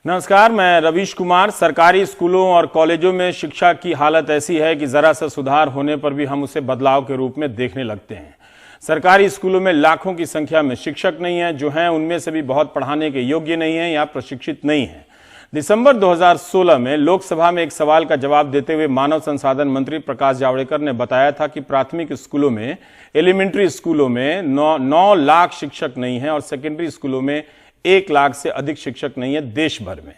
नमस्कार, मैं रवीश कुमार। सरकारी स्कूलों और कॉलेजों में शिक्षा की हालत ऐसी है कि जरा सा सुधार होने पर भी हम उसे बदलाव के रूप में देखने लगते हैं। सरकारी स्कूलों में लाखों की संख्या में शिक्षक नहीं है, जो हैं उनमें से भी बहुत पढ़ाने के योग्य नहीं है या प्रशिक्षित नहीं है। दिसंबर 2016 में लोकसभा में एक सवाल का जवाब देते हुए मानव संसाधन मंत्री प्रकाश जावड़ेकर ने बताया था कि प्राथमिक स्कूलों में, एलिमेंट्री स्कूलों में 9 लाख शिक्षक नहीं है और सेकेंडरी स्कूलों में 1 लाख से अधिक शिक्षक नहीं है देश भर में।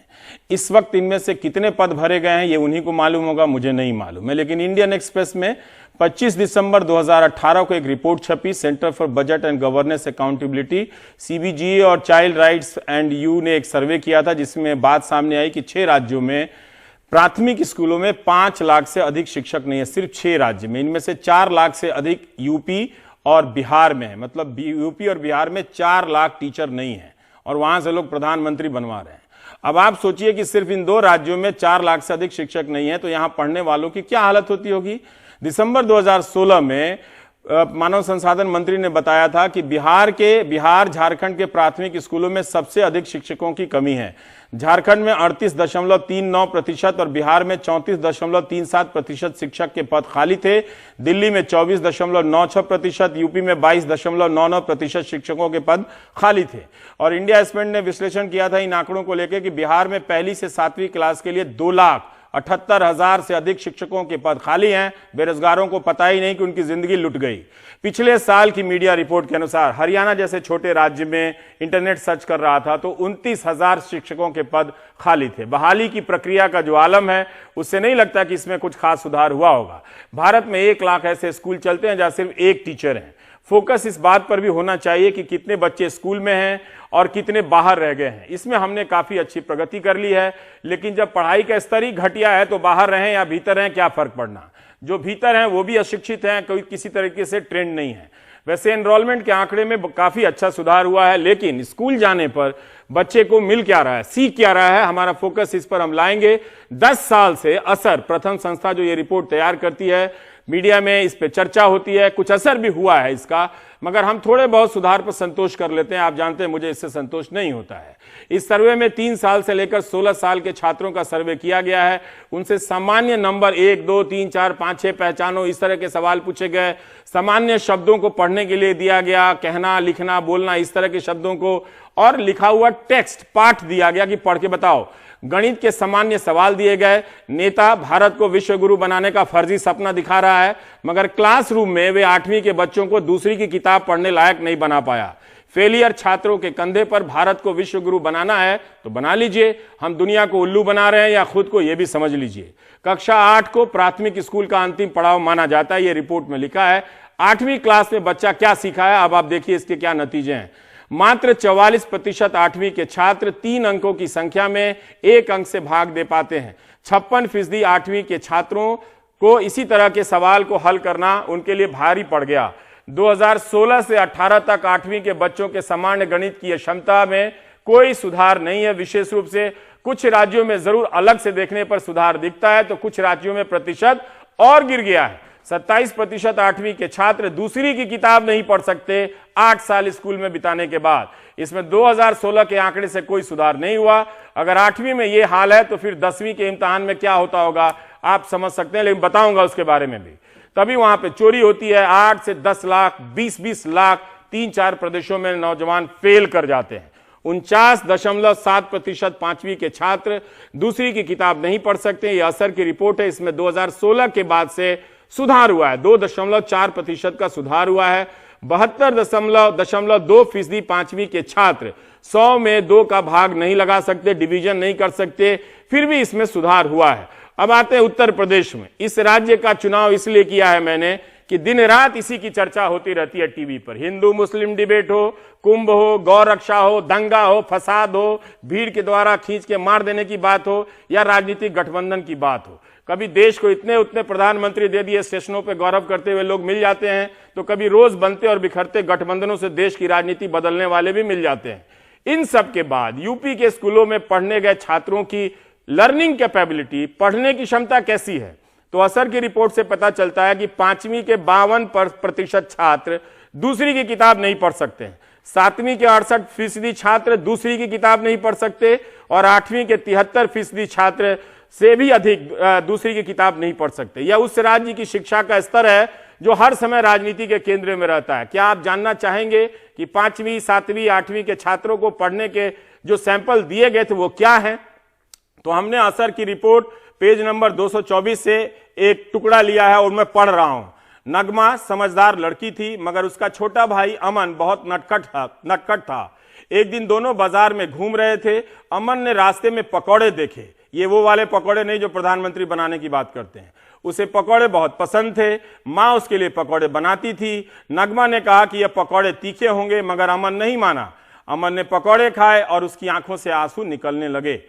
इस वक्त इनमें से कितने पद भरे गए हैं ये उन्हीं को मालूम होगा, मुझे नहीं मालूम है। लेकिन इंडियन एक्सप्रेस में 25 दिसंबर 2018 को एक रिपोर्ट छपी। Centre for budget and governance accountability CBGA और चाइल्ड राइट्स एंड यू ने एक सर्वे किया था, जिसमें बात सामने आई कि 6 राज्यों में प्राथमिक स्कूलों में 5 लाख से अधिक शिक्षक नहीं है। सिर्फ 6 राज्य में, इनमें से 4 लाख से अधिक यूपी और बिहार में है। मतलब यूपी और बिहार में 4 लाख टीचर नहीं है और वहां से लोग प्रधानमंत्री बनवा रहे हैं। अब आप सोचिए कि सिर्फ इन 2 राज्यों में 4 लाख से अधिक शिक्षक नहीं है, तो यहां पढ़ने वालों की क्या हालत होती होगी। दिसंबर 2016 में मानव संसाधन मंत्री ने बताया था कि बिहार झारखंड के प्राथमिक स्कूलों में सबसे अधिक शिक्षकों की कमी है। झारखंड में 38.39% और बिहार में 34.37% शिक्षक के पद खाली थे। दिल्ली में 24.96%, यूपी में 22.99% शिक्षकों के पद खाली थे। और इंडिया एस्पेंड ने विश्लेषण किया था इन आंकड़ों को लेकर कि बिहार में पहली से 7वीं क्लास के लिए 2,78,000 से अधिक शिक्षकों के पद खाली हैं। बेरोजगारों को पता ही नहीं कि उनकी जिंदगी लुट गई। पिछले साल की मीडिया रिपोर्ट के अनुसार हरियाणा जैसे छोटे राज्य में इंटरनेट सर्च कर रहा था तो 29,000 शिक्षकों के पद खाली थे। बहाली की प्रक्रिया का जो आलम है उससे नहीं लगता कि इसमें कुछ खास सुधार हुआ होगा। भारत में 1 लाख ऐसे स्कूल चलते हैं जहां सिर्फ 1 टीचर है। फोकस इस बात पर भी होना चाहिए कि कितने बच्चे स्कूल में हैं और कितने बाहर रह गए हैं। इसमें हमने काफी अच्छी प्रगति कर ली है, लेकिन जब पढ़ाई का स्तर ही घटिया है तो बाहर रहें या भीतर रहें क्या फर्क पड़ना। जो भीतर हैं वो भी अशिक्षित हैं, कोई किसी तरीके से ट्रेंड नहीं है। वैसे एनरोलमेंट के आंकड़े में काफी अच्छा सुधार हुआ है, लेकिन स्कूल जाने पर बच्चे को मिल क्या रहा है, सीख क्या रहा है, हमारा फोकस इस पर हम लाएंगे। 10 साल से असर, प्रथम संस्था जो ये रिपोर्ट तैयार करती है, मीडिया में इस पे चर्चा होती है, कुछ असर भी हुआ है इसका, मगर हम थोड़े बहुत सुधार पर संतोष कर लेते हैं। आप जानते हैं मुझे इससे संतोष नहीं होता है। इस सर्वे में 3 साल से लेकर 16 साल के छात्रों का सर्वे किया गया है। उनसे सामान्य नंबर 1, 2, 3, 4, 5, 6 पहचानो, इस तरह के सवाल पूछे गए। सामान्य शब्दों को पढ़ने के लिए दिया गया, कहना, लिखना, बोलना, इस तरह के शब्दों को, और लिखा हुआ टेक्स्ट पाठ दिया गया कि पढ़ के बताओ। गणित के सामान्य सवाल दिए गए। नेता भारत को विश्व गुरु बनाने का फर्जी सपना दिखा रहा है, मगर क्लासरूम में वे 8वीं के बच्चों को दूसरी की किताब पढ़ने लायक नहीं बना पाया। फेलियर छात्रों के कंधे पर भारत को विश्व गुरु बनाना है तो बना लीजिए, हम दुनिया को उल्लू बना रहे हैं या खुद को, यह भी समझ लीजिए। कक्षा 8 को प्राथमिक स्कूल का अंतिम पड़ाव माना जाता है, यह रिपोर्ट में लिखा है। 8वीं क्लास में बच्चा क्या सीखा है, अब आप देखिए इसके क्या नतीजे हैं। मात्र 44% 8वीं के छात्र 3 अंकों की संख्या में 1 अंक से भाग दे पाते हैं। 56% 8वीं के छात्रों को इसी तरह के सवाल को हल करना उनके लिए भारी पड़ गया। 2016 से 18 तक 8वीं के बच्चों के सामान्य गणित की क्षमता में कोई सुधार नहीं है। विशेष रूप से कुछ राज्यों में जरूर अलग से देखने पर सुधार दिखता है, तो कुछ राज्यों में प्रतिशत और गिर गया है। 27% 8वीं के छात्र दूसरी की किताब नहीं पढ़ सकते 8 साल स्कूल में बिताने के बाद। इसमें 2016 के आंकड़े से कोई सुधार नहीं हुआ। अगर 8वीं में यह हाल है तो फिर 10वीं के इम्तिहान में क्या होता होगा आप समझ सकते हैं, लेकिन बताऊंगा उसके बारे में भी। तभी वहां पे चोरी होती है। 8 से 10 लाख, 20-20 लाख 3-4 प्रदेशों में नौजवान फेल कर जाते हैं। 49.7% 5वीं के छात्र दूसरी की किताब नहीं पढ़ सकते। यह असर की रिपोर्ट है। इसमें 2016 के बाद से सुधार हुआ है, 2.4% का सुधार हुआ है। 72.2% 5वीं के छात्र 100 में 2 का भाग नहीं लगा सकते, डिवीजन नहीं कर सकते, फिर भी इसमें सुधार हुआ है। अब आते हैं उत्तर प्रदेश में। इस राज्य का चुनाव इसलिए किया है मैंने कि दिन रात इसी की चर्चा होती रहती है टीवी पर। हिंदू मुस्लिम डिबेट हो, कुंभ हो, गौ रक्षा हो, दंगा हो, फसाद हो, भीड़ के द्वारा खींच के मार देने की बात हो, या राजनीतिक गठबंधन की बात हो। कभी देश को इतने उतने प्रधानमंत्री दे दिए, स्टेशनों पे गौरव करते हुए लोग मिल जाते हैं, तो कभी रोज बनते और बिखरते गठबंधनों से देश की राजनीति बदलने वाले भी मिल जाते हैं। इन सब के बाद यूपी के स्कूलों में पढ़ने गए छात्रों की लर्निंग कैपेबिलिटी, पढ़ने की क्षमता कैसी है, तो असर की रिपोर्ट से पता चलता है कि 5वीं के 52% छात्र दूसरी की किताब नहीं पढ़ सकते हैं। 7वीं के 68% छात्र दूसरी की किताब नहीं पढ़ सकते और 8वीं के 73% छात्र से भी अधिक दूसरी की किताब नहीं पढ़ सकते। यह उस राज्य की शिक्षा का स्तर है जो हर समय राजनीति के केंद्र में रहता है। क्या आप जानना चाहेंगे कि 5वीं, 7वीं, 8वीं के छात्रों को पढ़ने के जो सैंपल दिए गए थे वो क्या हैं? तो हमने असर की रिपोर्ट पेज नंबर 224 से एक टुकड़ा लिया है और मैं पढ़ रहा हूं। नगमा समझदार लड़की थी, मगर उसका छोटा भाई अमन बहुत नटखट था। एक दिन दोनों बाजार में घूम रहे थे। अमन ने रास्ते में पकौड़े देखे। ये वो वाले पकौड़े नहीं जो प्रधानमंत्री बनाने की बात करते हैं। उसे पकौड़े बहुत पसंद थे। मां उसके लिए पकौड़े बनाती थी। नगमा ने कहा कि यह पकौड़े तीखे होंगे, मगर अमन नहीं माना। अमन ने पकौड़े खाए और उसकी आंखों से आंसू निकलने लगे।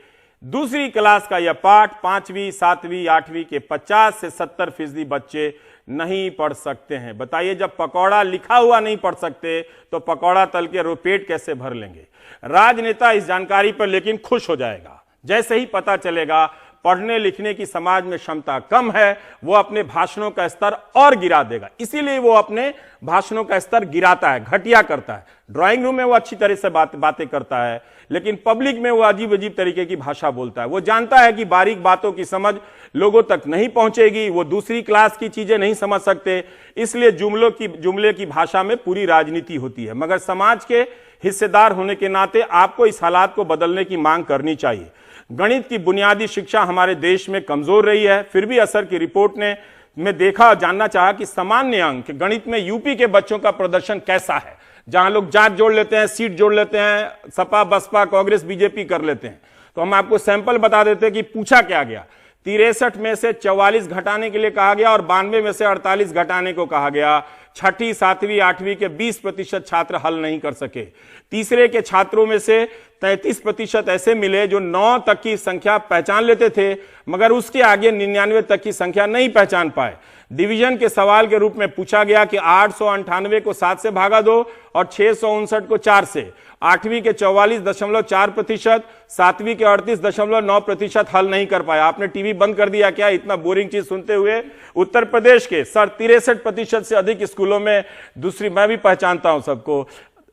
दूसरी क्लास का यह पाठ 5वीं, 7वीं, 8वीं के 50 से 70% बच्चे नहीं पढ़ सकते हैं। बताइए, जब पकौड़ा लिखा हुआ नहीं पढ़ सकते तो पकौड़ा तल के पेट कैसे भर लेंगे? राजनेता इस जानकारी पर लेकिन खुश हो जाएगा। जैसे ही पता चलेगा पढ़ने लिखने की समाज में क्षमता कम है, वो अपने भाषणों का स्तर और गिरा देगा। इसीलिए वो अपने भाषणों का स्तर गिराता है, घटिया करता है। ड्राइंग रूम में वो अच्छी तरह से बातें करता है, लेकिन पब्लिक में वो अजीब अजीब तरीके की भाषा बोलता है। वो जानता है कि बारीक बातों की समझ लोगों तक नहीं पहुंचेगी, वो दूसरी क्लास की चीजें नहीं समझ सकते, इसलिए जुमले की भाषा में पूरी राजनीति होती है। मगर समाज के हिस्सेदार होने के नाते आपको इस हालात को बदलने की मांग करनी चाहिए। गणित की बुनियादी शिक्षा हमारे देश में कमजोर रही है। फिर भी असर की रिपोर्ट में देखा और जानना चाहा कि सामान्य अंक गणित में यूपी के बच्चों का प्रदर्शन कैसा है, जहां लोग जात जोड़ लेते हैं, सीट जोड़ लेते हैं, सपा बसपा कांग्रेस बीजेपी कर लेते हैं। तो हम आपको सैंपल बता देते हैं कि पूछा क्या गया। 63 में से 44 घटाने के लिए कहा गया और 92 में से 48 घटाने को कहा गया। 6ठी, 7वीं, 8वीं के 20% छात्र हल नहीं कर सके। तीसरे के छात्रों में से 33% ऐसे मिले जो 9 तक की संख्या पहचान लेते थे, मगर उसके आगे 99 तक की संख्या नहीं पहचान पाए। डिवीजन के सवाल के रूप में पूछा गया कि 898 को 7 से भागा दो और 659 को 4 से। 8वीं के 44.4%, 7वीं के 38.9% हल नहीं कर पाया। आपने टीवी बंद कर दिया क्या इतना बोरिंग चीज सुनते हुए? उत्तर प्रदेश के 63% से अधिक स्कूलों में दूसरी, मैं भी पहचानता हूं सबको,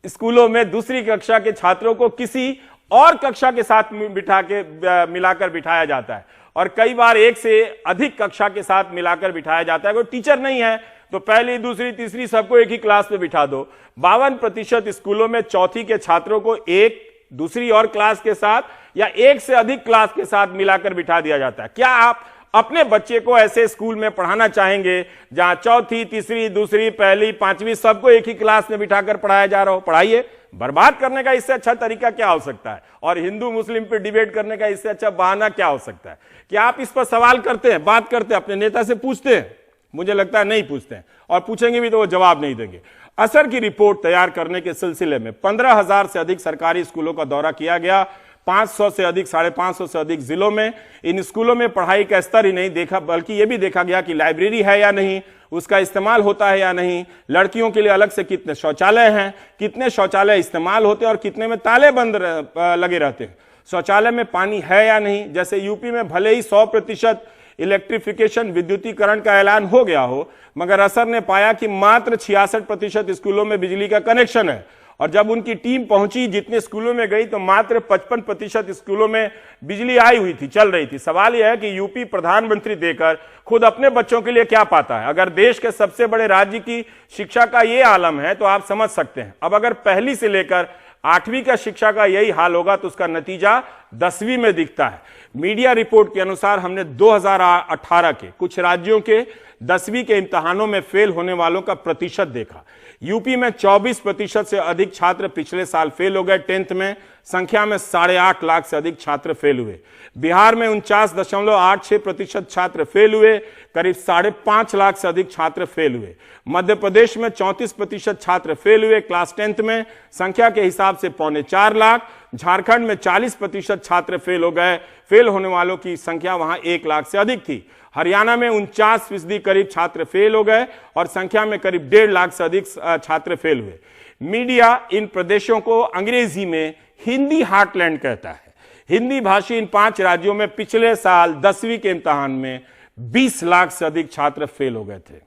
स्कूलों में दूसरी कक्षा के छात्रों को किसी और कक्षा के साथ मिलाकर बिठाया जाता है और कई बार एक से अधिक कक्षा के साथ मिलाकर बिठाया जाता है। कोई टीचर नहीं है तो पहली, दूसरी, तीसरी सबको एक ही क्लास में बिठा दो। 52% स्कूलों में चौथी के छात्रों को एक दूसरी और क्लास के साथ या एक से अधिक क्लास के साथ मिलाकर बिठा दिया जाता है। क्या आप अपने बच्चे को ऐसे स्कूल में पढ़ाना चाहेंगे जहां चौथी, तीसरी, दूसरी, पहली, 5वीं सबको एक ही क्लास में बिठाकर पढ़ाया जा रहा हो? पढ़ाइए। बर्बाद करने का इससे अच्छा तरीका क्या हो सकता है? और हिंदू मुस्लिम पे डिबेट करने का इससे अच्छा बहाना क्या हो सकता है? क्या आप इस पर सवाल करते हैं, बात करते हैं, अपने नेता से पूछते हैं? मुझे लगता है नहीं पूछते हैं, और पूछेंगे भी तो वो जवाब नहीं देंगे। असर की रिपोर्ट तैयार करने के सिलसिले में 15,000 से अधिक सरकारी स्कूलों का दौरा किया गया। 500 से अधिक, 550 से अधिक जिलों में इन स्कूलों में पढ़ाई का स्तर ही नहीं देखा, बल्कि यह भी देखा गया कि लाइब्रेरी है या नहीं, उसका इस्तेमाल होता है या नहीं, लड़कियों के लिए अलग से कितने शौचालय हैं, कितने शौचालय इस्तेमाल होते हैं और कितने में ताले बंद लगे रहते हैं, शौचालय में पानी है या नहीं। जैसे यूपी में भले ही 100% इलेक्ट्रिफिकेशन, विद्युतीकरण का ऐलान हो गया हो, मगर असर ने पाया कि मात्र 66% स्कूलों में बिजली का कनेक्शन है। और जब उनकी टीम पहुंची, जितने स्कूलों में गई, तो मात्र 55% स्कूलों में बिजली आई हुई थी, चल रही थी। सवाल यह है कि यूपी प्रधानमंत्री देकर खुद अपने बच्चों के लिए क्या पाता है? अगर देश के सबसे बड़े राज्य की शिक्षा का यह आलम है तो आप समझ सकते हैं। अब अगर पहली से लेकर 8वीं का शिक्षा का यही हाल होगा तो उसका नतीजा 10वीं में दिखता है। मीडिया रिपोर्ट के अनुसार हमने 2018 के कुछ राज्यों के 10वीं के इम्तिहानों में फेल होने वालों का प्रतिशत देखा। यूपी में 24% से अधिक छात्र पिछले साल फेल हो गए। 10th में संख्या में 8.5 लाख से अधिक छात्र फेल हुए। बिहार में 49.86% छात्र फेल हुए। करीब 5.5 लाख से अधिक छात्र फेल हुए। मध्य प्रदेश में 34% छात्र फेल हुए क्लास 10th में, संख्या के हिसाब से 4.25 लाख। झारखंड में 40% छात्र फेल हो गए। फेल होने वालों की संख्या वहां 1 लाख से अधिक थी। हरियाणा में 49% करीब छात्र फेल हो गए और संख्या में करीब 1.5 लाख से अधिक छात्र फेल हुए। मीडिया इन प्रदेशों को अंग्रेजी में हिंदी हार्टलैंड कहता है। हिंदी भाषी इन 5 राज्यों में पिछले साल 10वीं के इम्तिहान में 20 लाख से अधिक छात्र फेल हो गए थे।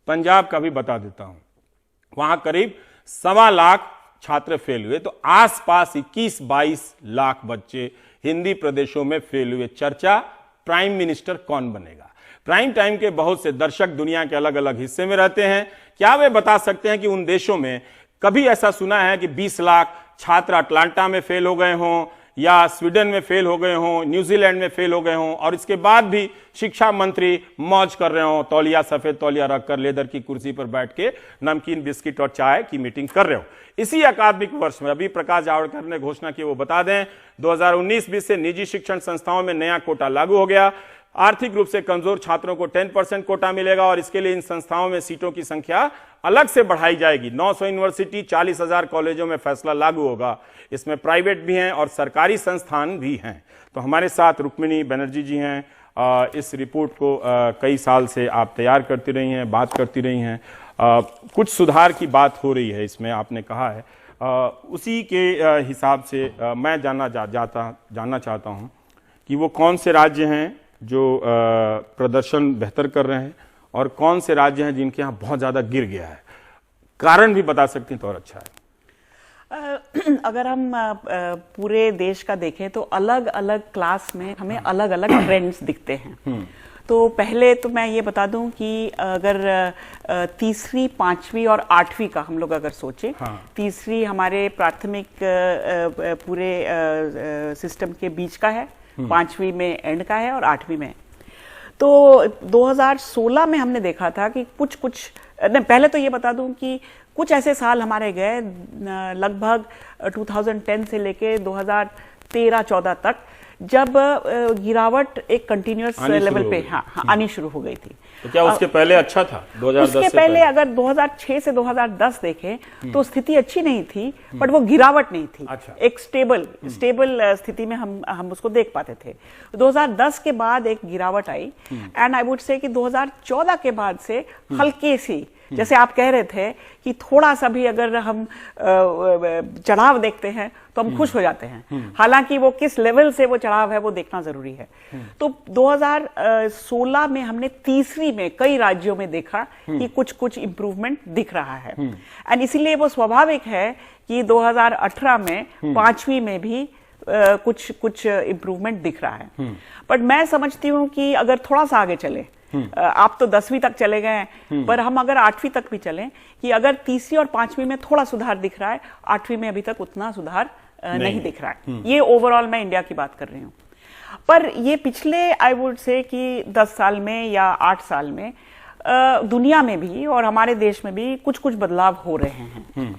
पंजाब का भी बता देता हूं, वहां करीब 1.25 लाख छात्र फेल हुए तो आसपास 21-22 लाख बच्चे हिंदी प्रदेशों में फेल हुए। चर्चा, प्राइम मिनिस्टर कौन बनेगा? प्राइम टाइम के बहुत से दर्शक दुनिया के अलग अलग हिस्से में रहते हैं। क्या वे बता सकते हैं कि उन देशों में कभी ऐसा सुना है कि 20 लाख छात्र अटलांटा में फेल हो गए हों, या स्वीडन में फेल हो गए हों, न्यूजीलैंड में फेल हो गए हों, और इसके बाद भी शिक्षा मंत्री मौज कर रहे हों, तौलिया, सफेद तौलिया रखकर लेदर की कुर्सी पर बैठ के नमकीन, बिस्किट और चाय की मीटिंग कर रहे हो? इसी अकादमिक वर्ष में अभी प्रकाश जावड़ेकर ने घोषणा की, वो बता दें, 2019-20 से निजी शिक्षण संस्थाओं में नया कोटा लागू हो गया। आर्थिक रूप से कमजोर छात्रों को 10% कोटा मिलेगा और इसके लिए इन संस्थाओं में सीटों की संख्या अलग से बढ़ाई जाएगी। 900 यूनिवर्सिटी, 40,000 कॉलेजों में फैसला लागू होगा। इसमें प्राइवेट भी हैं और सरकारी संस्थान भी हैं। तो हमारे साथ रुक्मिणी बनर्जी जी हैं। इस रिपोर्ट को कई साल से आप तैयार करती रही हैं, बात करती रही हैं। कुछ सुधार की बात हो रही है इसमें, आपने कहा है। उसी के हिसाब से मैं जानना चाहता हूं कि वो कौन से राज्य हैं जो प्रदर्शन बेहतर कर रहे हैं और कौन से राज्य हैं जिनके यहाँ बहुत ज्यादा गिर गया है? कारण भी बता सकती हैं तो और अच्छा है। अगर हम पूरे देश का देखें तो अलग अलग क्लास में हमें अलग अलग ट्रेंड्स दिखते हैं। तो पहले तो मैं ये बता दूं कि अगर तीसरी, पांचवी और आठवीं का हम लोग अगर सोचें, तीसरी हमारे प्राथमिक पूरे सिस्टम के बीच का है, पांचवी में एंड का है और आठवीं में। तो 2016 में हमने देखा था कि कुछ पहले तो ये बता दूं कि कुछ ऐसे साल हमारे गए लगभग 2010 से लेके 2013-14 तक, जब गिरावट एक कंटिन्यूअस लेवल पे आनी शुरू हो गई थी। तो क्या उसके पहले अच्छा था? 2010 उसके पहले अगर 2006 से 2010 देखें तो स्थिति अच्छी नहीं थी, बट वो गिरावट नहीं थी। अच्छा। एक स्टेबल स्थिति में हम उसको देख पाते थे। 2010 के बाद एक गिरावट आई, एंड आई वुड से कि 2014 के बाद से हल्की सी, जैसे आप कह रहे थे कि थोड़ा सा भी अगर हम चढ़ाव देखते हैं तो हम खुश हो जाते हैं, हालांकि वो किस लेवल से वो चढ़ाव है वो देखना जरूरी है। तो 2016 में हमने तीसरी में कई राज्यों में देखा कि कुछ इंप्रूवमेंट दिख रहा है, एंड इसीलिए वो स्वाभाविक है कि 2018 में पांचवी में भी कुछ इंप्रूवमेंट दिख रहा है। बट मैं समझती हूँ कि अगर थोड़ा सा आगे चले, आप तो 10वीं तक चले गए, पर हम अगर 8वीं तक भी चलें, कि अगर तीसरी और पांचवी में थोड़ा सुधार दिख रहा है, 8वीं में अभी तक उतना सुधार नहीं दिख रहा है। ये ओवरऑल मैं इंडिया की बात कर रही हूँ। पर ये पिछले आई वुड से कि 10 साल में या 8 साल में दुनिया में भी और हमारे देश में भी कुछ बदलाव हो रहे हैं।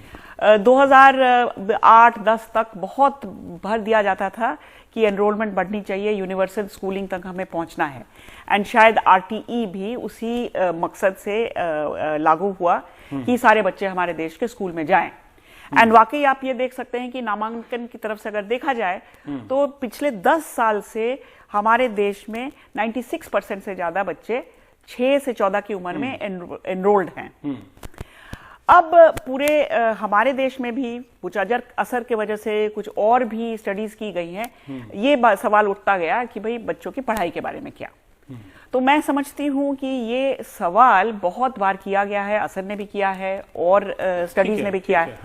2008-10 तक बहुत भर दिया जाता था कि एनरोलमेंट बढ़नी चाहिए, यूनिवर्सल स्कूलिंग तक हमें पहुंचना है, एंड शायद आरटीई भी उसी मकसद से लागू हुआ कि सारे बच्चे हमारे देश के स्कूल में जाएं। एंड वाकई आप ये देख सकते हैं कि नामांकन की तरफ से अगर देखा जाए तो पिछले 10 साल से हमारे देश में 96% से ज्यादा बच्चे 6 से 14 की उम्र में एनरोल्ड हैं। अब पूरे हमारे देश में भी कुछ असर की वजह से कुछ और भी स्टडीज की गई हैं। ये सवाल उठता गया कि भाई बच्चों की पढ़ाई के बारे में क्या। तो मैं समझती हूं कि ये सवाल बहुत बार किया गया है, असर ने भी किया है और स्टडीज ने भी किया है,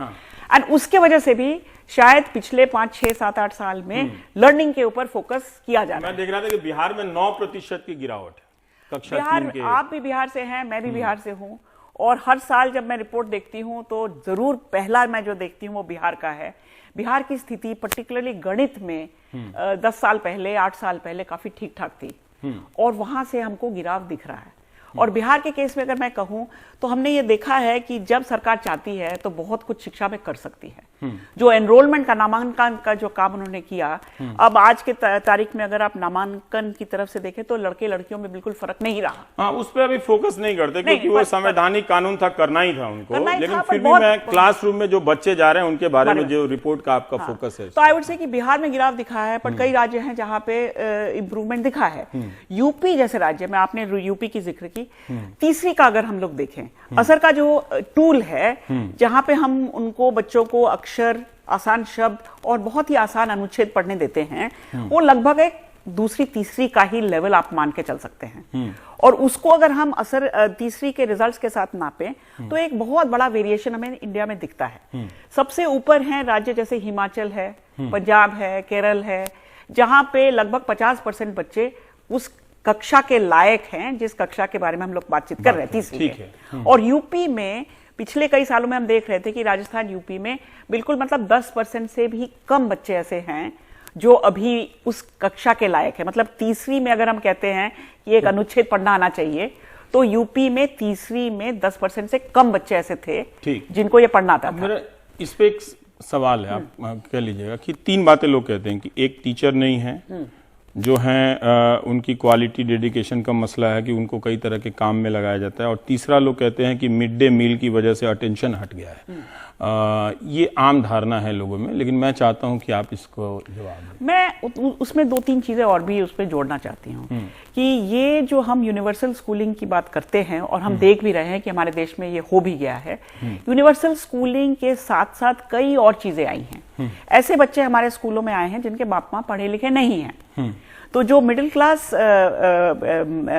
एंड उसके वजह से भी शायद पिछले 5, 6, 7, 8 साल में लर्निंग के ऊपर फोकस किया जा रहा है। मैं देख रहा था कि बिहार में 9% की गिरावट है कक्षा 3 के। आप भी बिहार से हैं, मैं भी बिहार से हूं, और हर साल जब मैं रिपोर्ट देखती हूं तो जरूर पहला मैं जो देखती हूं वो बिहार का है। बिहार की स्थिति पर्टिकुलरली गणित में 10 साल पहले, 8 साल पहले काफी ठीक ठाक थी, और वहां से हमको गिराव दिख रहा है। और बिहार के केस में अगर मैं कहूं तो हमने ये देखा है कि जब सरकार चाहती है तो बहुत कुछ शिक्षा में कर सकती है। जो एनरोलमेंट का, नामांकन का जो काम उन्होंने किया, अब आज के तारीख में अगर आप नामांकन की तरफ से देखें तो लड़के लड़कियों में बिल्कुल फर्क नहीं रहा। हाँ, उस पर अभी फोकस नहीं करते क्योंकि वो संवैधानिक कानून था, करना ही था उनको। लेकिन फिर भी मैं क्लासरूम में जो बच्चे जा रहे हैं उनके बारे में जो रिपोर्ट का आपका फोकस है, तो आई वुड से कि बिहार में गिराव दिखा है, पर कई राज्य हैं जहां पे इंप्रूवमेंट दिखा है। यूपी जैसे राज्य में, आपने यूपी की जिक्र की, तीसरी का अगर हम लोग देखें, असर का जो टूल है जहां पे हम उनको बच्चों को अक्षर, आसान शब्द और बहुत ही आसान अनुच्छेद पढ़ने देते हैं, वो लगभग एक दूसरी तीसरी का ही लेवल आप मान के चल सकते हैं। और उसको अगर हम असर तीसरी के रिजल्ट्स के साथ नापें तो एक बहुत बड़ा वेरिएशन हमें इंडिया में दिखता है। सबसे ऊपर हैं राज्य जैसे हिमाचल है, पंजाब है, केरल है, जहां पे लगभग 50% बच्चे उस कक्षा के लायक हैं जिस कक्षा के बारे में हम लोग बातचीत कर रहे हैं, तीसरी के। और यूपी में पिछले कई सालों में हम देख रहे थे कि राजस्थान, यूपी में बिल्कुल मतलब 10% से भी कम बच्चे ऐसे हैं जो अभी उस कक्षा के लायक है। मतलब तीसरी में अगर हम कहते हैं कि एक अनुच्छेद पढ़ना आना चाहिए, तो यूपी में तीसरी में 10% से कम बच्चे ऐसे थे जिनको ये पढ़ना आता था। मेरा इस पे एक सवाल है, आप कह लीजिएगा कि 3 बातें लोग कहते हैं कि एक टीचर नहीं है जो हैं, उनकी क्वालिटी डेडिकेशन का मसला है कि उनको कई तरह के काम में लगाया जाता है, और तीसरा लोग कहते हैं कि मिड डे मील की वजह से अटेंशन हट गया है। ये आम धारणा है लोगों में, लेकिन मैं चाहता हूं कि आप इसको जवाब दें। मैं उसमें 2-3 चीजें और भी उस पर जोड़ना चाहती हूँ कि ये जो हम यूनिवर्सल स्कूलिंग की बात करते हैं और हम देख भी रहे हैं कि हमारे देश में ये हो भी गया है, यूनिवर्सल स्कूलिंग के साथ साथ कई और चीजें आई हैं। ऐसे बच्चे हमारे स्कूलों में आए हैं जिनके बाप माँ पढ़े लिखे नहीं हैं, तो जो मिडिल क्लास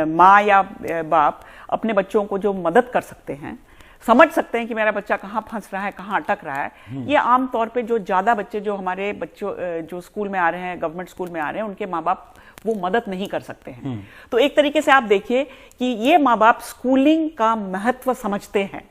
माँ या बाप अपने बच्चों को जो मदद कर सकते हैं, समझ सकते हैं कि मेरा बच्चा कहाँ फंस रहा है, कहाँ अटक रहा है, ये आम तौर पे जो ज्यादा बच्चे जो हमारे बच्चों जो स्कूल में आ रहे हैं, गवर्नमेंट स्कूल में आ रहे हैं, उनके माँ बाप वो मदद नहीं कर सकते हैं। तो एक तरीके से आप देखिए कि ये माँ बाप स्कूलिंग का महत्व समझते हैं,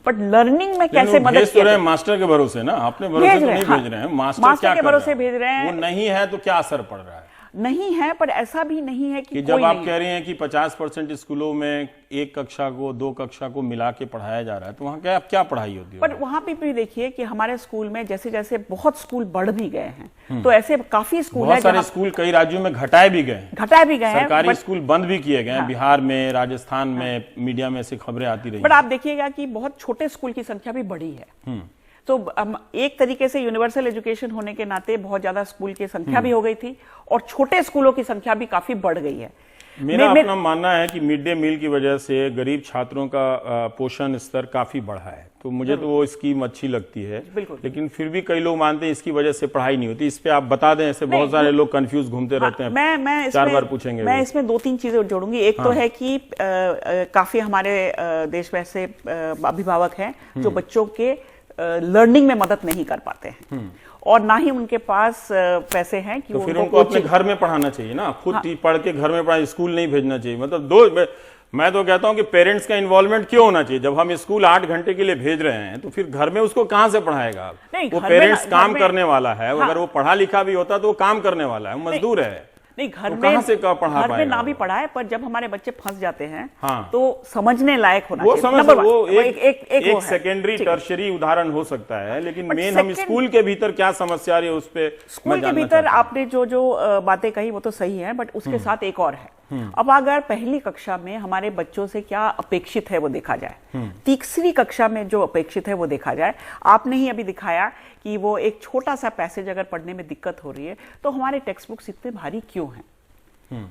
बट लर्निंग में कैसे मदद कर रहे हैं? मास्टर के भरोसे ना, अपने भरोसे तो नहीं भेज रहे हैं, मास्टर के भरोसे भेज रहे हैं। वो नहीं है तो क्या असर पड़ रहा है? नहीं है, पर ऐसा भी नहीं है कि जब आप कह रहे हैं कि 50% स्कूलों में एक कक्षा को 2 कक्षा को मिला के पढ़ाया जा रहा है, तो वहाँ क्या पढ़ाई होती है? पर वहाँ पे भी देखिए कि हमारे स्कूल में जैसे जैसे बहुत स्कूल बढ़ भी गए हैं, तो ऐसे काफी स्कूल बहुत सारे स्कूल कई राज्यों में घटाए भी गए हैं, सरकारी स्कूल बंद भी किए गए हैं, बिहार में, राजस्थान में, मीडिया में ऐसी खबरें आती रही। बट आप देखिएगा कि बहुत छोटे स्कूल की संख्या भी बढ़ी है। तो एक तरीके से यूनिवर्सल एजुकेशन होने के नाते बहुत ज्यादा स्कूल की संख्या भी हो गई थी और छोटे स्कूलों की संख्या भी काफी बढ़ गई है। मेरा अपना मानना है कि मिड डे मील की वजह से गरीब छात्रों का पोषण स्तर काफी बढ़ा है, तो मुझे तो वो स्कीम अच्छी लगती है, लेकिन फिर भी कई लोग मानते हैं इसकी वजह से पढ़ाई नहीं होती। इस पे आप बता दें, ऐसे बहुत सारे लोग कंफ्यूज घूमते रहते हैं। मैं 4 बार पूछेंगे। मैं इसमें 2-3 चीजें जोड़ूंगी। एक तो है कि काफी हमारे देश में ऐसे अभिभावक हैं जो बच्चों के लर्निंग में मदद नहीं कर पाते हैं और ना ही उनके पास पैसे हैं कि तो फिर उनको अपने घर में पढ़ाना चाहिए ना, खुद पढ़ के घर में पढ़ा, स्कूल नहीं भेजना चाहिए। मतलब मैं तो कहता हूं कि पेरेंट्स का इन्वॉल्वमेंट क्यों होना चाहिए? जब हम स्कूल 8 घंटे के लिए भेज रहे हैं तो फिर घर में उसको कहां से पढ़ाएगा? वो पेरेंट्स काम करने वाला है, अगर वो पढ़ा लिखा भी होता तो वो काम करने वाला है, मजदूर है। नहीं, घर तो में कहां से पढ़ा घर में ना भी पढ़ाए, पर जब हमारे बच्चे फंस जाते हैं हाँ, तो समझने लायक होना वो चाहिए। वो एक सेकेंडरी टर्शरी उदाहरण हो सकता है, लेकिन मेन हम स्कूल के भीतर क्या समस्या रही है उस पे स्कूल के भीतर आपने जो बातें कही वो तो सही है, बट उसके साथ एक और है। अब अगर पहली कक्षा में हमारे बच्चों से क्या अपेक्षित है वो देखा जाए, तीसरी कक्षा में जो अपेक्षित है वो देखा जाए। आपने ही अभी दिखाया कि वो एक छोटा सा पैसेज अगर पढ़ने में दिक्कत हो रही है तो हमारे टेक्स्ट बुक्स इतने भारी क्यों हैं?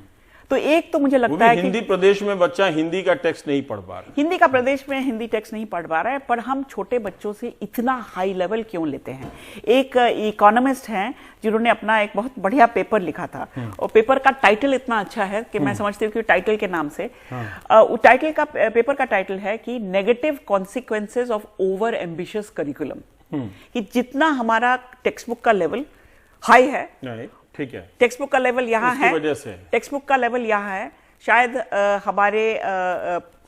तो एक तो मुझे लगता है कि हिंदी प्रदेश में बच्चा हिंदी का टेक्स्ट नहीं पढ़ पा रहा, हिंदी का प्रदेश में हिंदी टेक्स्ट नहीं पढ़ पा रहा है, पर हम छोटे बच्चों से इतना हाई लेवल क्यों लेते हैं? एक इकोनॉमिस्ट हैं जिन्होंने अपना एक बहुत बढ़िया पेपर लिखा था और पेपर का टाइटल इतना अच्छा है कि मैं समझती हूँ कि टाइटल के नाम से टाइटल का पेपर का टाइटल है कि negative consequences of over ambitious curriculum. कि जितना हमारा टेक्स्ट बुक का लेवल हाई है, ठीक है, टेक्स्ट बुक का लेवल यहाँ है, टेक्स्ट बुक का लेवल यहाँ है, शायद हमारे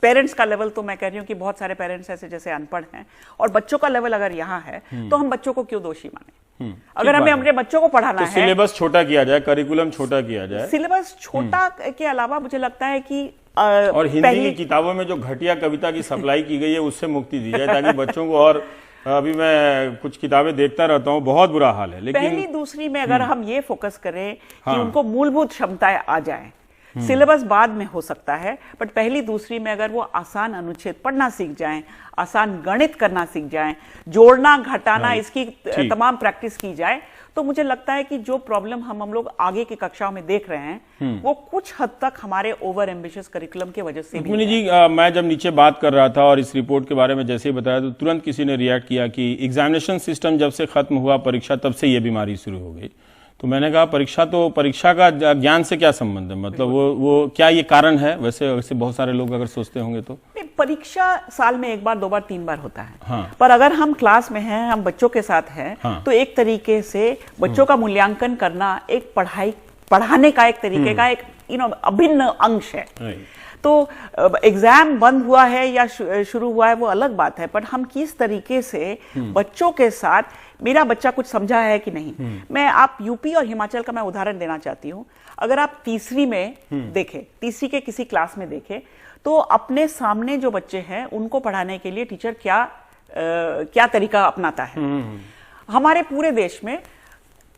पेरेंट्स का लेवल, तो मैं कह रही हूँ कि बहुत सारे पेरेंट्स ऐसे जैसे अनपढ़ हैं और बच्चों का लेवल अगर यहाँ है तो हम बच्चों को क्यों दोषी माने? अगर हमें अपने बच्चों को पढ़ाना है, सिलेबस छोटा किया जाए, करिकुलम छोटा किया जाए। सिलेबस छोटा के अलावा मुझे लगता है कि और हिंदी की किताबों में जो घटिया कविता की सप्लाई की गई है उससे मुक्ति दी जाए, ताकि बच्चों को। और अभी मैं कुछ किताबें देखता रहता हूँ, बहुत बुरा हाल है। लेकिन पहली दूसरी में अगर हम ये फोकस करें कि उनको मूलभूत क्षमताएं आ जाएं, सिलेबस बाद में हो सकता है, बट पहली दूसरी में अगर वो आसान अनुच्छेद पढ़ना सीख जाएं, आसान गणित करना सीख जाएं, जोड़ना घटाना इसकी तमाम प्रैक्टिस की जाए, तो मुझे लगता है कि जो प्रॉब्लम हम लोग आगे की कक्षाओं में देख रहे हैं वो कुछ हद तक हमारे ओवर एम्बिशियस करिकुलम की वजह से भी जी। मैं जब नीचे बात कर रहा था और इस रिपोर्ट के बारे में जैसे ही बताया तो तुरंत किसी ने रिएक्ट किया कि एग्जामिनेशन सिस्टम जब से खत्म हुआ परीक्षा, तब से ये बीमारी शुरू हो गई। तो मैंने कहा परीक्षा का ज्ञान से क्या संबंध है, मतलब वो क्या ये कारण है? वैसे बहुत सारे लोग अगर सोचते होंगे तो परीक्षा साल में 1 बार 2 बार 3 बार होता है। हाँ। पर अगर हम क्लास में हैं, हम बच्चों के साथ हैं, हाँ। तो एक तरीके से बच्चों का मूल्यांकन करना एक पढ़ाने का एक तरीके का एक अभिन्न अंश है। तो एग्जाम बंद हुआ है या शुरू हुआ है वो अलग बात है, पर हम किस तरीके से बच्चों के साथ, मेरा बच्चा कुछ समझा है कि नहीं। मैं आप यूपी और हिमाचल का मैं उदाहरण देना चाहती हूँ। अगर आप तीसरी में देखें, तीसरी के किसी क्लास में देखें, तो अपने सामने जो बच्चे हैं उनको पढ़ाने के लिए टीचर क्या तरीका अपनाता है। हमारे पूरे देश में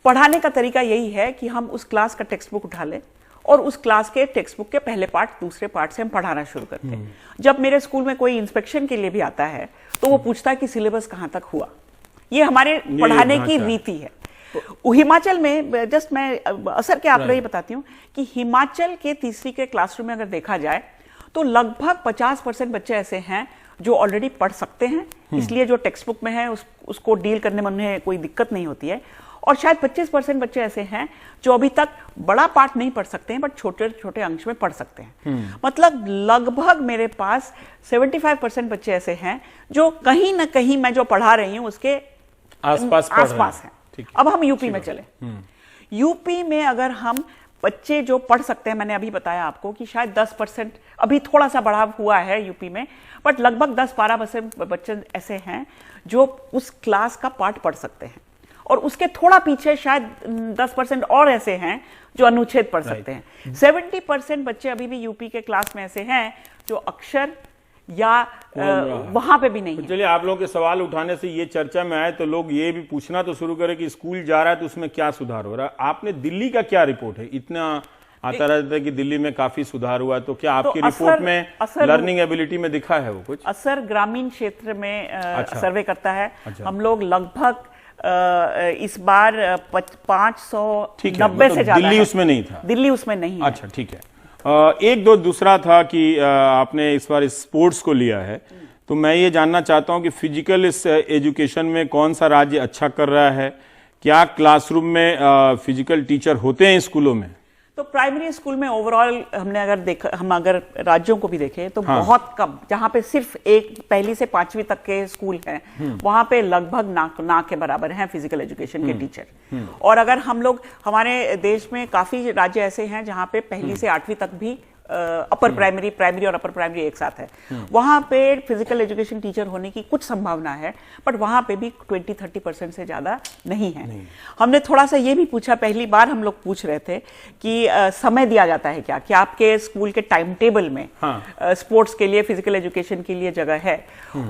पढ़ाने का तरीका यही है कि हम उस क्लास का टेक्स्ट बुक उठा लें और उस क्लास के टेक्स्ट बुक के पहले पार्ट दूसरे पार्ट से हम पढ़ाना शुरू करते हैं। जब मेरे स्कूल में कोई इंस्पेक्शन के लिए भी आता है तो वो पूछता है कि सिलेबस कहां तक हुआ। ये हमारे पढ़ाने की रीति है। हिमाचल में जस्ट मैं असर के आप लोग ये बताती हूँ कि हिमाचल के तीसरी के क्लासरूम में अगर देखा जाए तो लगभग 50% बच्चे ऐसे हैं जो ऑलरेडी पढ़ सकते हैं, इसलिए जो टेक्स्ट बुक में है उसको डील करने में उन्हें कोई दिक्कत नहीं होती है। और शायद 25% बच्चे ऐसे हैं जो अभी तक बड़ा पार्ट नहीं पढ़ सकते हैं, बट छोटे छोटे अंश में पढ़ सकते हैं। मतलब लगभग मेरे पास 75% बच्चे ऐसे हैं जो कहीं ना कहीं मैं जो पढ़ा रही हूं उसके आसपास हैं। अब हम यूपी में चले। यूपी में अगर हम बच्चे जो पढ़ सकते हैं, मैंने अभी बताया आपको कि शायद 10%, अभी थोड़ा सा बढ़ाव हुआ है यूपी में, बट लगभग 10-12% बच्चे ऐसे हैं जो उस क्लास का पार्ट पढ़ सकते हैं। और उसके थोड़ा पीछे शायद 10% और ऐसे हैं जो अनुच्छेद पढ़ सकते हैं। 70% बच्चे अभी भी यूपी के क्लास में ऐसे हैं जो अक्षर या वहां पे भी नहीं है। चलिए, आप लोगों के सवाल उठाने से ये चर्चा में आए तो लोग ये भी पूछना तो शुरू करें कि स्कूल जा रहा है तो उसमें क्या सुधार हो रहा है। आपने दिल्ली का क्या रिपोर्ट है? इतना आता रहता है कि दिल्ली में काफी सुधार हुआ, तो क्या आपकी रिपोर्ट में लर्निंग एबिलिटी में दिखा है वो कुछ? असर ग्रामीण क्षेत्र में सर्वे करता है। हम लोग लगभग इस बार 590 से ज्यादा। दिल्ली उसमें नहीं था? दिल्ली उसमें नहीं। अच्छा, ठीक है। एक दो दूसरा था कि आपने इस बार स्पोर्ट्स को लिया है, तो मैं ये जानना चाहता हूं कि फिजिकल एजुकेशन में कौन सा राज्य अच्छा कर रहा है? क्या क्लासरूम में फिजिकल टीचर होते हैं स्कूलों में? तो प्राइमरी स्कूल में ओवरऑल हम अगर राज्यों को भी देखें तो बहुत कम, जहां पे सिर्फ एक पहली से 5वीं तक के स्कूल हैं, वहां पे लगभग ना के बराबर हैं फिजिकल एजुकेशन के टीचर। और अगर हम लोग, हमारे देश में काफी राज्य ऐसे हैं जहां पे पहली से 8वीं तक भी अपर प्राइमरी और अपर प्राइमरी एक साथ है, वहां पे फिजिकल एजुकेशन टीचर होने की कुछ संभावना है, बट वहां पे भी 20-30% से ज्यादा नहीं है। हमने थोड़ा सा ये भी पूछा, पहली बार हम लोग पूछ रहे थे कि समय दिया जाता है क्या, कि आपके स्कूल के टाइम टेबल में स्पोर्ट्स के लिए, फिजिकल एजुकेशन के लिए जगह है।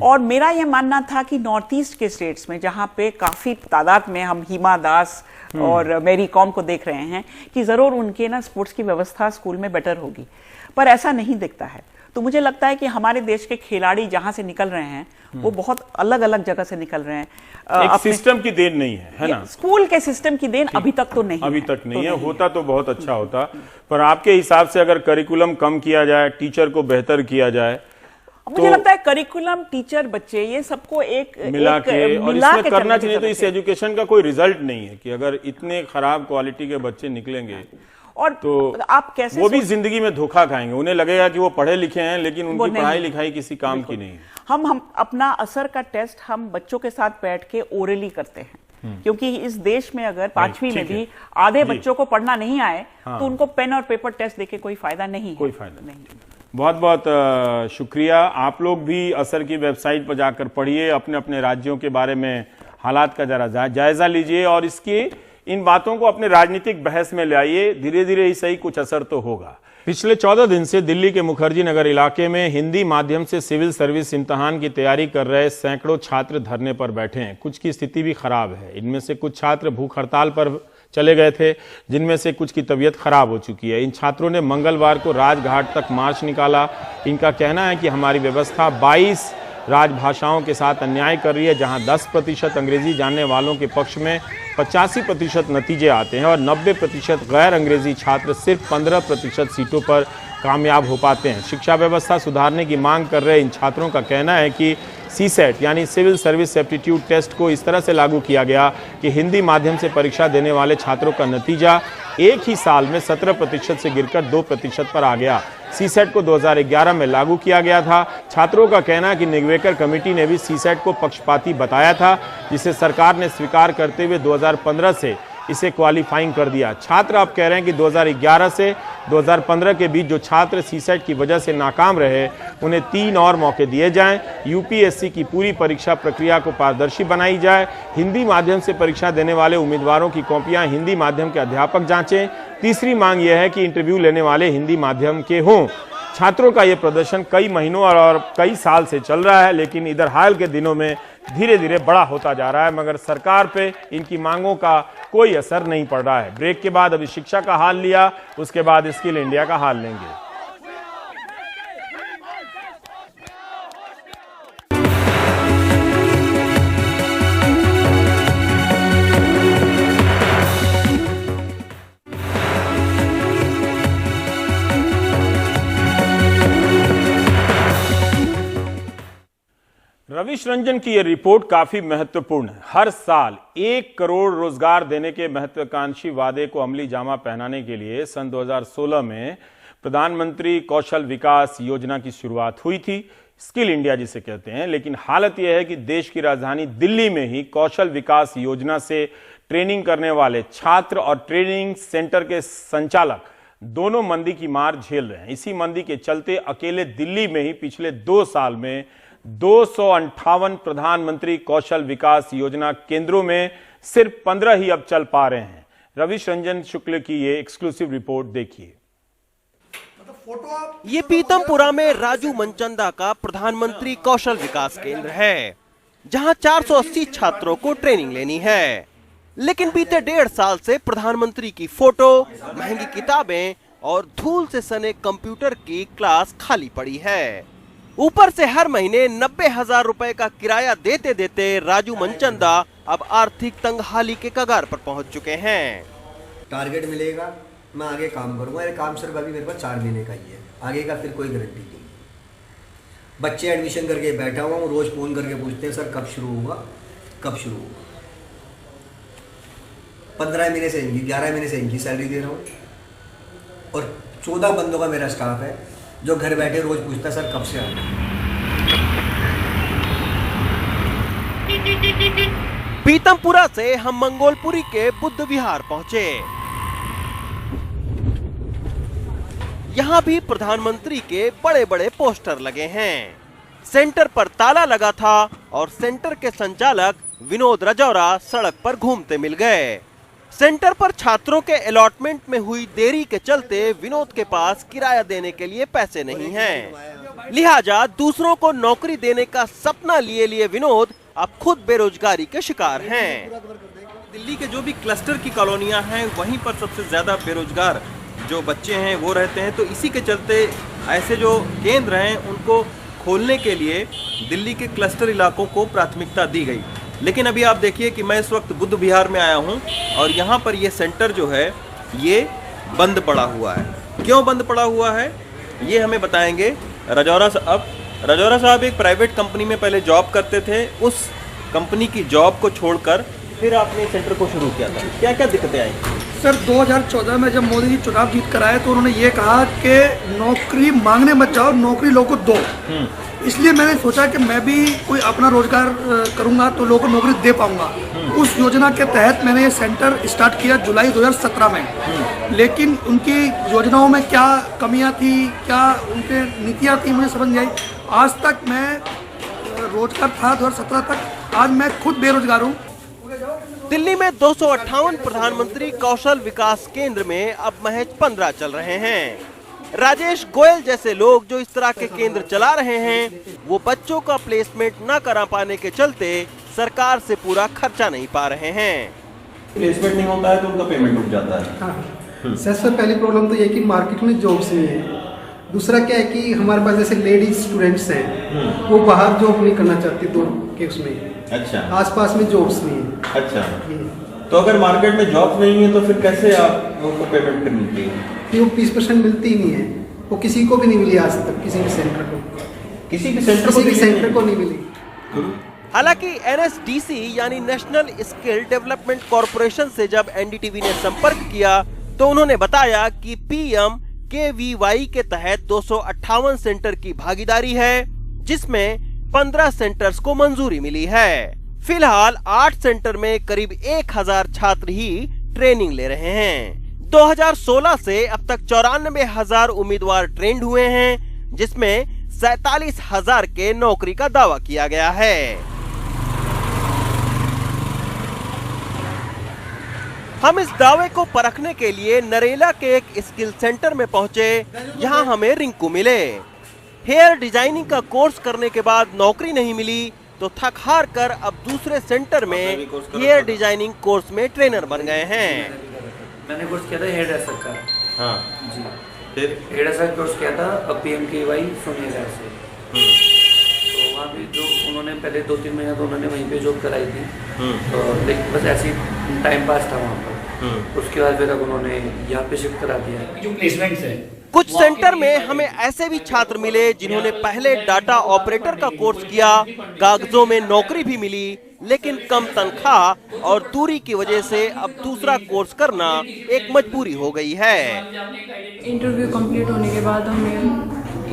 और मेरा यह मानना था कि नॉर्थ ईस्ट के स्टेट्स में, जहां पे काफी तादाद में हम हिमा दास और मैरी कॉम को देख रहे हैं, कि जरूर उनके ना स्पोर्ट्स की व्यवस्था स्कूल में बेटर होगी, पर ऐसा नहीं दिखता है। तो मुझे लगता है कि हमारे देश के खिलाड़ी जहां से निकल रहे हैं वो बहुत अलग अलग जगह से निकल रहे हैं। एक सिस्टम की देन नहीं है ना? स्कूल के सिस्टम की देन अभी तक तो नहीं है। अभी तक नहीं है। होता तो बहुत अच्छा होता, पर आपके हिसाब से अगर करिकुलम कम किया जाए, टीचर को बेहतर किया जाए, मुझे लगता है करिकुलम, टीचर, बच्चे, ये सबको एक मिला के और इसमें करना चाहिए। तो इस एजुकेशन का कोई रिजल्ट नहीं है कि अगर इतने खराब क्वालिटी के बच्चे निकलेंगे और तो आप कैसे, वो भी जिंदगी में धोखा खाएंगे। उन्हें लगेगा कि वो पढ़े लिखे हैं, लेकिन उनकी पढ़ाई लिखाई किसी काम की नहीं है। हम अपना असर का टेस्ट हम बच्चों के साथ बैठ के ओरली करते हैं, क्योंकि इस देश में अगर 5वीं में भी आधे बच्चों को पढ़ना नहीं आए तो उनको पेन और पेपर टेस्ट देके कोई फायदा नहीं है। कोई फायदा नहीं। बहुत बहुत शुक्रिया। आप लोग भी असर की वेबसाइट पर जाकर पढ़िए, अपने अपने राज्यों के बारे में हालात का जरा जायजा लीजिए और इन बातों को अपने राजनीतिक बहस में लाइए। धीरे धीरे ही सही कुछ असर तो होगा। पिछले 14 दिन से दिल्ली के मुखर्जी नगर इलाके में हिंदी माध्यम से सिविल सर्विस इम्तिहान की तैयारी कर रहे सैकड़ों छात्र धरने पर बैठे हैं। कुछ की स्थिति भी खराब है। इनमें से कुछ छात्र भूख हड़ताल पर चले गए थे, जिनमें से कुछ की तबीयत खराब हो चुकी है। इन छात्रों ने मंगलवार को राजघाट तक मार्च निकाला। इनका कहना है कि हमारी व्यवस्था 22 राजभाषाओं के साथ अन्याय कर रही है, जहां 10% अंग्रेजी जानने वालों के पक्ष में 85% नतीजे आते हैं और 90% गैर अंग्रेजी छात्र सिर्फ 15% सीटों पर कामयाब हो पाते हैं। शिक्षा व्यवस्था सुधारने की मांग कर रहे इन छात्रों का कहना है कि सीसेट यानी सिविल सर्विस एप्टीट्यूड टेस्ट को इस तरह से लागू किया गया कि हिंदी माध्यम से परीक्षा देने वाले छात्रों का नतीजा एक ही साल में 17% से गिरकर 2% पर आ गया। सीसेट को 2011 में लागू किया गया था। छात्रों का कहना है कि निगवेकर कमेटी ने भी सीसेट को पक्षपाती बताया था, जिसे सरकार ने स्वीकार करते हुए 2015 से इसे क्वालिफाइंग कर दिया। छात्र अब कह रहे हैं कि 2011 से 2015 के बीच जो छात्र सीसेट की वजह से नाकाम रहे, उन्हें 3 और मौके दिए जाएं। यूपीएससी की पूरी परीक्षा प्रक्रिया को पारदर्शी बनाई जाए। हिंदी माध्यम से परीक्षा देने वाले उम्मीदवारों की कॉपियां हिंदी माध्यम के अध्यापक जांचें। तीसरी मांग यह है कि इंटरव्यू लेने वाले हिंदी माध्यम के हों। छात्रों का ये प्रदर्शन कई महीनों और कई साल से चल रहा है, लेकिन इधर हाल के दिनों में धीरे धीरे बड़ा होता जा रहा है, मगर सरकार पे इनकी मांगों का कोई असर नहीं पड़ रहा है। ब्रेक के बाद अभी शिक्षा का हाल लिया, उसके बाद स्किल इंडिया का हाल लेंगे। रविश रंजन की यह रिपोर्ट काफी महत्वपूर्ण है। हर साल 1 करोड़ रोजगार देने के महत्वाकांक्षी वादे को अमली जामा पहनाने के लिए सन 2016 में प्रधानमंत्री कौशल विकास योजना की शुरुआत हुई थी, स्किल इंडिया जिसे कहते हैं। लेकिन हालत यह है कि देश की राजधानी दिल्ली में ही कौशल विकास योजना से ट्रेनिंग करने वाले छात्र और ट्रेनिंग सेंटर के संचालक दोनों मंदी की मार झेल रहे हैं। इसी मंदी के चलते अकेले दिल्ली में ही पिछले 2 साल में 258 प्रधानमंत्री कौशल विकास योजना केंद्रों में सिर्फ 15 ही अब चल पा रहे हैं। रविश रंजन शुक्ल की ये एक्सक्लूसिव रिपोर्ट देखिए। ये पीतमपुरा में राजू मनचंदा का प्रधानमंत्री कौशल विकास केंद्र है, जहां 480 छात्रों को ट्रेनिंग लेनी है। लेकिन बीते 1.5 साल से प्रधानमंत्री की फोटो, महंगी किताबें और धूल से सने कंप्यूटर की क्लास खाली पड़ी है। ऊपर से हर महीने 90,000 रुपए का किराया देते देते राजू मनचंदा अब आर्थिक तंगहाली के कगार पर पहुंच चुके हैं। टारगेट मिलेगा, मैं आगे काम करूंगा। ये काम सिर्फ अभी मेरे पास 4 महीने का ही है, आगे का फिर कोई गारंटी नहीं। बच्चे एडमिशन करके बैठा हुआ हूँ, रोज फोन करके पूछते हैं सर कब शुरू होगा, कब शुरू होगा। 15 महीने से इनकी, 11 महीने से इनकी सैलरी दे रहा हूँ और 14 बंदों का मेरा स्टाफ है जो घर बैठे रोज पूछता सर कब से आना। पीतमपुरा से हम मंगोलपुरी के बुद्ध विहार पहुंचे। यहाँ भी प्रधानमंत्री के बड़े बड़े पोस्टर लगे हैं। सेंटर पर ताला लगा था और सेंटर के संचालक विनोद राजौरा सड़क पर घूमते मिल गए। सेंटर पर छात्रों के अलॉटमेंट में हुई देरी के चलते विनोद के पास किराया देने के लिए पैसे नहीं हैं। लिहाजा दूसरों को नौकरी देने का सपना लिए विनोद अब खुद बेरोजगारी के शिकार हैं। दिल्ली के जो भी क्लस्टर की कॉलोनियां हैं, वहीं पर सबसे ज्यादा बेरोजगार जो बच्चे हैं वो रहते हैं। तो इसी के चलते ऐसे जो केंद्र हैं उनको खोलने के लिए दिल्ली के क्लस्टर इलाकों को प्राथमिकता दी गई। लेकिन अभी आप देखिए कि मैं इस वक्त बुद्ध विहार में आया हूं और यहाँ पर ये सेंटर जो है ये बंद पड़ा हुआ है। क्यों बंद पड़ा हुआ है ये हमें बताएंगे राजौरा साहब। राजौरा साहब एक प्राइवेट कंपनी में पहले जॉब करते थे, उस कंपनी की जॉब को छोड़कर फिर आपने सेंटर को शुरू किया था। क्या क्या दिक्कतें आई? सर 2014 में जब मोदी जी चुनाव जीत कर आए तो उन्होंने ये कहा कि नौकरी मांगने मत जाओ, नौकरी लोगों को दो। इसलिए मैंने सोचा कि मैं भी कोई अपना रोजगार करूंगा तो लोगों को नौकरी दे पाऊंगा। उस योजना के तहत मैंने ये सेंटर स्टार्ट किया जुलाई 2017 में। लेकिन उनकी योजनाओं में क्या कमियां थी, क्या उनके नीतियां थी, मुझे समझ नहीं आई। आज तक मैं रोजगार था 2017 तक, आज मैं खुद बेरोजगार हूँ। दिल्ली में 258 प्रधानमंत्री कौशल विकास केंद्र में अब महज 15 चल रहे हैं। राजेश गोयल जैसे लोग जो इस तरह के केंद्र चला रहे हैं, वो बच्चों का प्लेसमेंट न करा पाने के चलते सरकार से पूरा खर्चा नहीं पा रहे हैं। प्लेसमेंट नहीं होता है तो उनका पेमेंट रुक जाता है। हाँ। सबसे पहली प्रॉब्लम तो ये कि मार्केट में जॉब्स नहीं है। दूसरा क्या है कि हमारे पास जैसे लेडीज स्टूडेंट्स हैं, वो बाहर जॉब नहीं करना चाहती, तो के उसमें अच्छा आसपास में जॉब्स नहीं है। अच्छा, तो अगर मार्केट में जॉब नहीं है तो फिर कैसे आपको पेमेंट करनी चाहिए? वो 20% मिलती ही नहीं है, वो किसी को भी नहीं मिली आज तक, किसी भी सेंटर को, किसी भी सेंटर को नहीं मिली। हालांकि NSDC यानी नेशनल स्किल डेवलपमेंट कॉरपोरेशन से जब NDTV ने संपर्क किया तो उन्होंने बताया कि PMKVY के तहत 258 सेंटर की भागीदारी है, जिसमें 15 सेंटर्स को मंजूरी मिली है। फिलहाल 8 सेंटर में करीब 1000 छात्र ही ट्रेनिंग ले रहे हैं। 2016 से अब तक 94,000 उम्मीदवार ट्रेंड हुए हैं, जिसमें 47,000 के नौकरी का दावा किया गया है। हम इस दावे को परखने के लिए नरेला के एक स्किल सेंटर में पहुंचे। यहां हमें रिंकू मिले। हेयर डिजाइनिंग का कोर्स करने के बाद नौकरी नहीं मिली तो थक हार कर अब दूसरे सेंटर में हेयर डिजाइनिंग कोर्स में ट्रेनर बन गए हैं। मैंने कोर्स किया था हेयर ड्रेसर का। हाँ जी, फिर हेयर ड्रेसर कोर्स किया था PMKVY सोनिया से। तो वहाँ भी जो उन्होंने पहले 2-3 महीना तो उन्होंने वहीं पे जॉब कराई थी, तो लेकिन बस ऐसी टाइम पास था वहाँ पर। उसके बाद फिर अब उन्होंने यहाँ पे शिफ्ट करा दिया। जो प्लेसमेंट्स है कुछ सेंटर में हमें ऐसे भी छात्र मिले जिन्होंने पहले डाटा ऑपरेटर का कोर्स किया, कागजों में नौकरी भी मिली, लेकिन कम तनख्वाह और दूरी की वजह से अब दूसरा कोर्स करना एक मजबूरी हो गई है। इंटरव्यू कंप्लीट होने के बाद हमें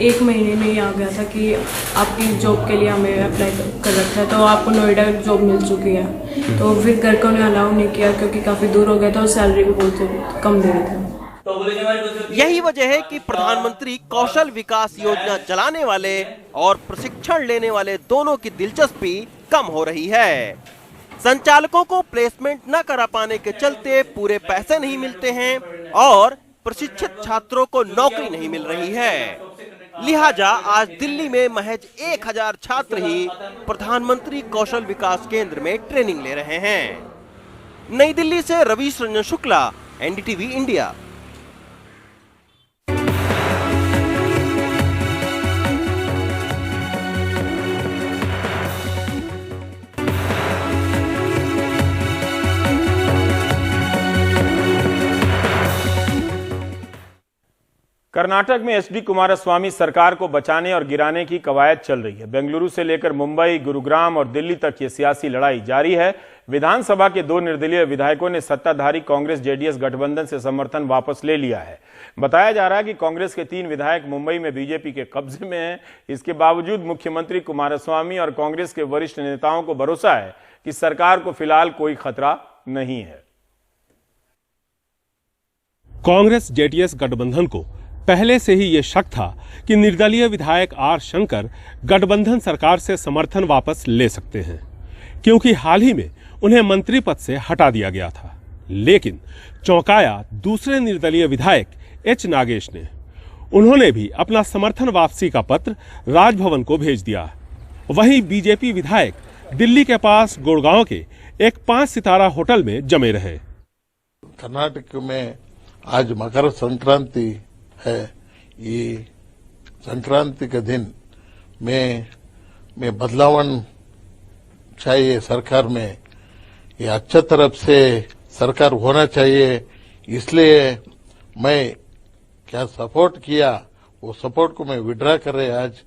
1 महीने में ही आ गया था कि आपकी जॉब के लिए हमें अप्लाई कर रखा है, तो आपको नोएडा जॉब मिल चुकी है। तो फिर घर को उन्हें अलाउ नहीं किया क्योंकि काफ़ी दूर हो गया था और सैलरी भी बहुत कम दे रहे थे। यही वजह है कि प्रधानमंत्री कौशल विकास योजना चलाने वाले और प्रशिक्षण लेने वाले दोनों की दिलचस्पी कम हो रही है। संचालकों को प्लेसमेंट न करा पाने के चलते पूरे पैसे नहीं मिलते हैं और प्रशिक्षित छात्रों को नौकरी नहीं मिल रही है। लिहाजा आज दिल्ली में महज 1000 छात्र ही प्रधानमंत्री कौशल विकास केंद्र में ट्रेनिंग ले रहे हैं। नई दिल्ली से रवीश रंजन शुक्ला, NDTV इंडिया। कर्नाटक में एचडी कुमारस्वामी सरकार को बचाने और गिराने की कवायद चल रही है। बेंगलुरु से लेकर मुंबई, गुरुग्राम और दिल्ली तक ये सियासी लड़ाई जारी है। विधानसभा के 2 निर्दलीय विधायकों ने सत्ताधारी कांग्रेस जेडीएस गठबंधन से समर्थन वापस ले लिया है। बताया जा रहा है कि कांग्रेस के 3 विधायक मुंबई में बीजेपी के कब्जे में हैं। इसके बावजूद मुख्यमंत्री कुमारस्वामी और कांग्रेस के वरिष्ठ नेताओं को भरोसा है कि सरकार को फिलहाल कोई खतरा नहीं है। कांग्रेस जेडीएस गठबंधन को पहले से ही ये शक था कि निर्दलीय विधायक आर शंकर गठबंधन सरकार से समर्थन वापस ले सकते हैं, क्योंकि हाल ही में उन्हें मंत्री पद से हटा दिया गया था। लेकिन चौंकाया दूसरे निर्दलीय विधायक एच नागेश ने। उन्होंने भी अपना समर्थन वापसी का पत्र राजभवन को भेज दिया। वहीं बीजेपी विधायक दिल्ली के पास गुड़गांव के एक 5 सितारा होटल में जमे रहे। कर्नाटक में आज मकर संक्रांति है। ये संक्रांति के दिन में बदलाव चाहिए सरकार में, ये अच्छा तरफ से सरकार होना चाहिए। इसलिए मैं क्या सपोर्ट किया, वो सपोर्ट को मैं विड्रा कर रहे आज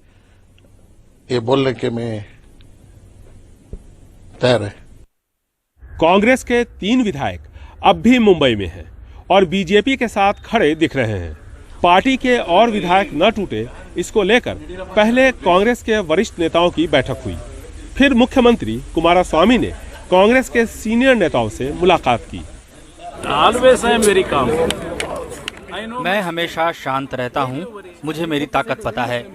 ये बोलने के मैं तैयार है। कांग्रेस के 3 विधायक अब भी मुंबई में हैं और बीजेपी के साथ खड़े दिख रहे हैं। पार्टी के और विधायक न टूटे, इसको लेकर पहले कांग्रेस के वरिष्ठ नेताओं की बैठक हुई। फिर मुख्यमंत्री कुमारस्वामी ने कांग्रेस के सीनियर नेताओं से मुलाकात की। मैं हमेशा शांत रहता हूं, मुझे मेरी ताकत पता है।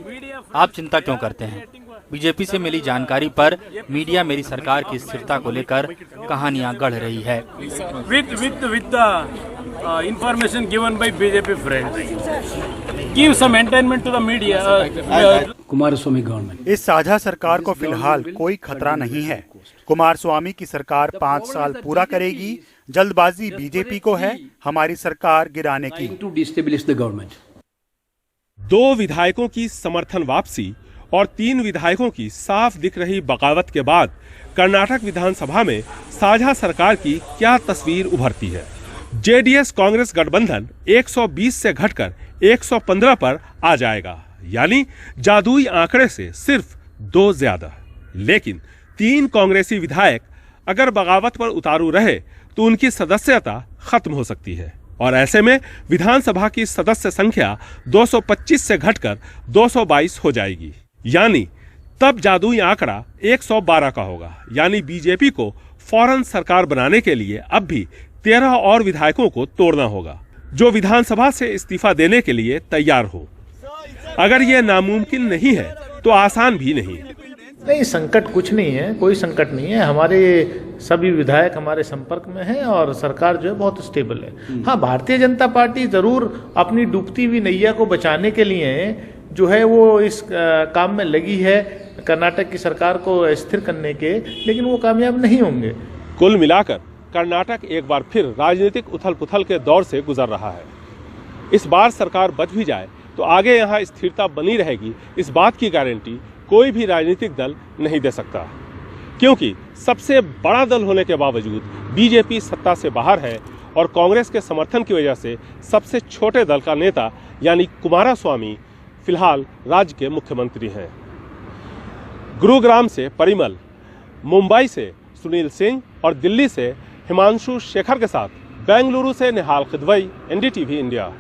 आप चिंता क्यों करते हैं? बीजेपी से मिली जानकारी पर मीडिया मेरी सरकार की स्थिरता को लेकर कहानियां गढ़ रही है। information given by BJP friends give some entertainment to the media. Kumaraswamy government, इस साझा सरकार को फिलहाल कोई खतरा नहीं है। कुमारस्वामी की सरकार 5 साल पूरा करेगी। जल्दबाजी बीजेपी को है हमारी सरकार गिराने की। To डिस्टेबलिश the government. 2 विधायकों की समर्थन वापसी और 3 विधायकों की साफ दिख रही बगावत के बाद कर्नाटक विधानसभा में साझा सरकार की क्या तस्वीर उभरती है। जेडीएस कांग्रेस गठबंधन 120 से घटकर 115 पर आ जाएगा, यानी जादुई आंकड़े से सिर्फ 2 ज्यादा। लेकिन 3 कांग्रेसी विधायक अगर बगावत पर उतारू रहे तो उनकी सदस्यता खत्म हो सकती है और ऐसे में विधानसभा की सदस्य संख्या 225 से घटकर 222 हो जाएगी, यानी तब जादुई आंकड़ा 112 का होगा। यानी बीजेपी को फौरन सरकार बनाने के लिए अब भी 13 और विधायकों को तोड़ना होगा जो विधानसभा से इस्तीफा देने के लिए तैयार हो। अगर यह नामुमकिन नहीं है तो आसान भी नहीं। नहीं, संकट कुछ नहीं है, कोई संकट नहीं है। हमारे सभी विधायक हमारे संपर्क में हैं और सरकार जो है बहुत स्टेबल है। हाँ, भारतीय जनता पार्टी जरूर अपनी डूबती हुई नैया को बचाने के लिए जो है वो इस काम में लगी है, कर्नाटक की सरकार को स्थिर करने के, लेकिन वो कामयाब नहीं होंगे। कुल मिलाकर कर्नाटक एक बार फिर राजनीतिक उथल पुथल के दौर से गुजर रहा है। इस बार सरकार बच भी जाए तो आगे यहाँ स्थिरता बनी रहेगी, इस बात की गारंटी कोई भी राजनीतिक दल नहीं दे सकता, क्योंकि सबसे बड़ा दल होने के बावजूद बीजेपी सत्ता से बाहर है और कांग्रेस के समर्थन की वजह से सबसे छोटे दल का नेता यानी कुमारस्वामी फिलहाल राज्य के मुख्यमंत्री हैं। गुरुग्राम से परिमल, मुंबई से सुनील सिंह और दिल्ली से हिमांशु शेखर के साथ बेंगलुरु से निहाल खिदवई, एनडीटीवी इंडिया।